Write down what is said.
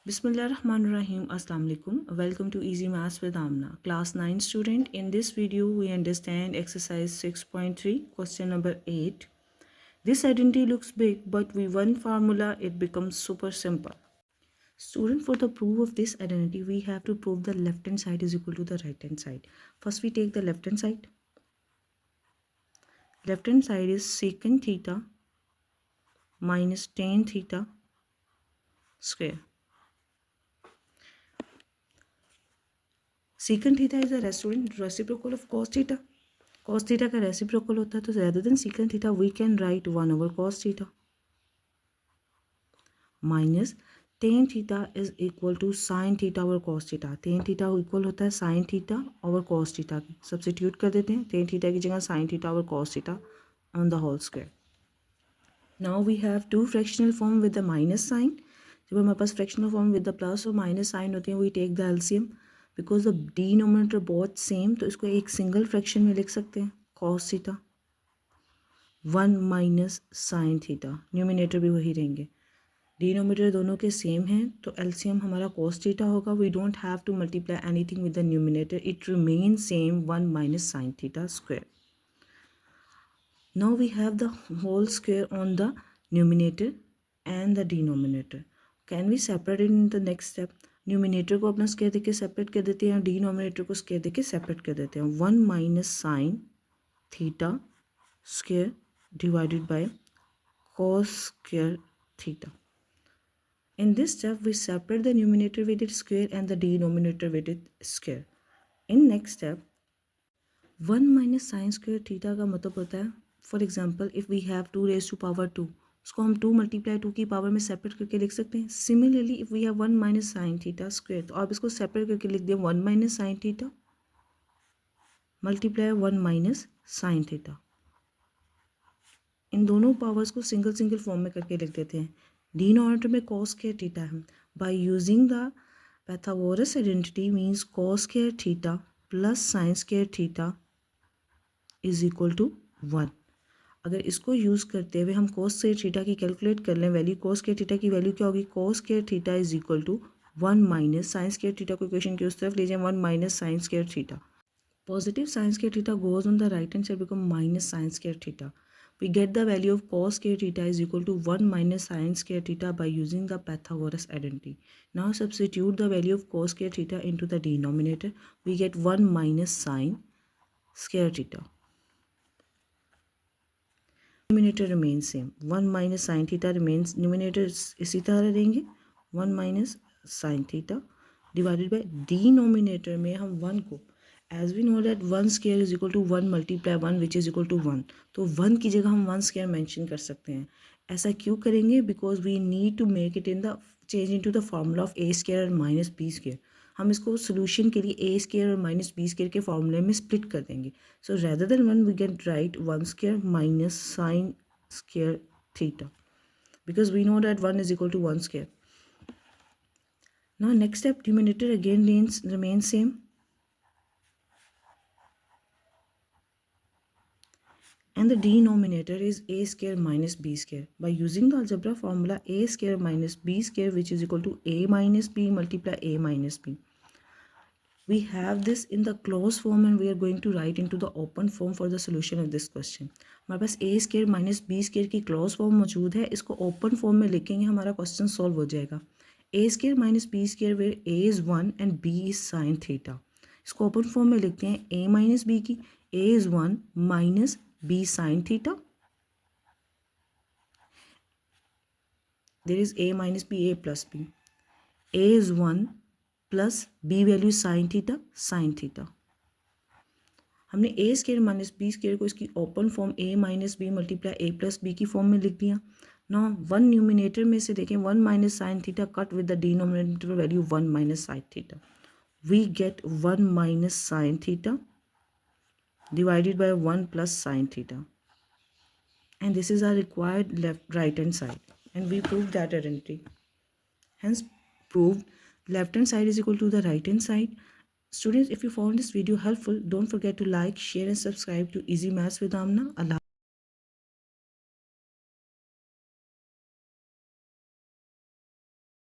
Bismillahirrahmanirrahim. Assalamu alaikum. Welcome to Easy Maths with Amna. Class 9 student. In this video, we understand exercise 6.3, question number 8. This identity looks big, but with one formula, it becomes super simple. Student, for the proof of this identity, we have to prove the left hand side is equal to the right hand side. First, we take the left hand side. Left hand side is secant theta minus tan theta square. Secant theta is a reciprocal of cos theta. Cos theta का reciprocal होता है, तो rather than secant theta we can write 1 over cos theta minus tan theta is equal to sin theta over cos theta. tan theta equal होता है sin theta over cos theta की. Substitute कर देते हैं tan theta की जगह sin theta over cos theta on the whole square. Now we have two fractional form with the minus sign. जब हमारे पास fractional form with the plus और minus sign होते हैं, we take the LCM. Because the denominator बहुत same, तो इसको एक single fraction में लिख सकते हैं cos theta 1 minus sine theta. Numerator भी वही रहेंगे, डिनोमिनेटर दोनों के सेम हैं, तो एलसीएम हमारा कॉस थीटा होगा. We don't have to multiply anything with the numerator, it remain same 1 minus sine theta square. Now we have the whole square on the numerator and the denominator. Can we separate in the next step. Numerator को अपना square देके separate कर देते हैं, denominator को square देके separate कर देते हैं. 1 minus sine theta square divided by cos square theta. In this step, we separate the numerator with its square and the denominator with its square. In next step, 1 minus sin square theta का मतलब होता है, for example, if we have 2 raised to power 2, उसको हम 2 multiply 2 की power में separate करके लिख सकते हैं. Similarly if we have 1 minus sine theta square, तो आप इसको सेपरेट करके लिख दिया 1 minus sine theta multiply 1 minus sine theta. इन दोनों पावर्स को सिंगल सिंगल फॉर्म में करके लिख देते हैं. डिनोमिनेटर में कॉस स्क्वायर थीटा है. By using the Pythagoras identity means cos square theta plus sine square theta is equal to 1. अगर इसको यूज़ करते हुए हम कोस स्क्वायर थीटा की कैलकुलेट कर लें वैल्यू, कोस स्क्वायर थीटा की वैल्यू क्या होगी, cos square theta is equal to 1 minus sine square theta को इक्वेशन की उस तरफ ले जाएं 1 minus sine square theta. Positive sign square theta goes on the right hand side become minus sine square theta. We get the value of cos square theta is equal to 1 minus sin square theta by using the Pythagoras identity. Now substitute the value of cos square theta into the denominator. We get 1 minus sin square theta. Numerator remains same. 1 minus sin theta remains. Numerator इसी तरह रहेंगे 1 minus sin theta divided by denominator में हम 1 को, as we know that 1 square is equal to 1 multiply 1 which is equal to 1, तो 1 की जगह हम 1 square mention कर सकते हैं. ऐसा क्यों करेंगे, because we need to make it in the change into the formula of a square और minus b square. हम इसको सोल्यूशन के लिए a square और minus b square के फॉर्मूले में स्प्लिट कर देंगे. सो rather than 1 we can write 1 square minus sin square theta because we know that 1 is equal to 1 square. Now next step, denominator again remains same. And the denominator is a square minus b square. By using the algebra formula a square minus b square which is equal to a minus b multiply a minus b. We have this in the closed form and we are going to write into the open form for the solution of this question. हमारे पास a square minus b square की closed form मौजूद है, इसको open form में लिखेंगे हमारा question solve हो जाएगा. a square minus b square where a is 1 and b is sin theta. इसको open form में लिखते हैं a minus b की, a is 1 minus b sin theta. There is a minus b, a plus b. a is 1 plus b value sin theta. हमने a square minus b square को इसकी open form a minus b multiply a plus b की form में लिख दिया. Now 1 numerator में से देखें 1 minus sin theta cut with the denominator value 1 minus sin theta. We get 1 minus sin theta divided by 1 plus sin theta, and this is our required right hand side, and we proved that identity. Hence proved left hand side is equal to the right hand side. Students, if you found this video helpful, don't forget to like, share and subscribe to Easy Maths with Amna. Allah.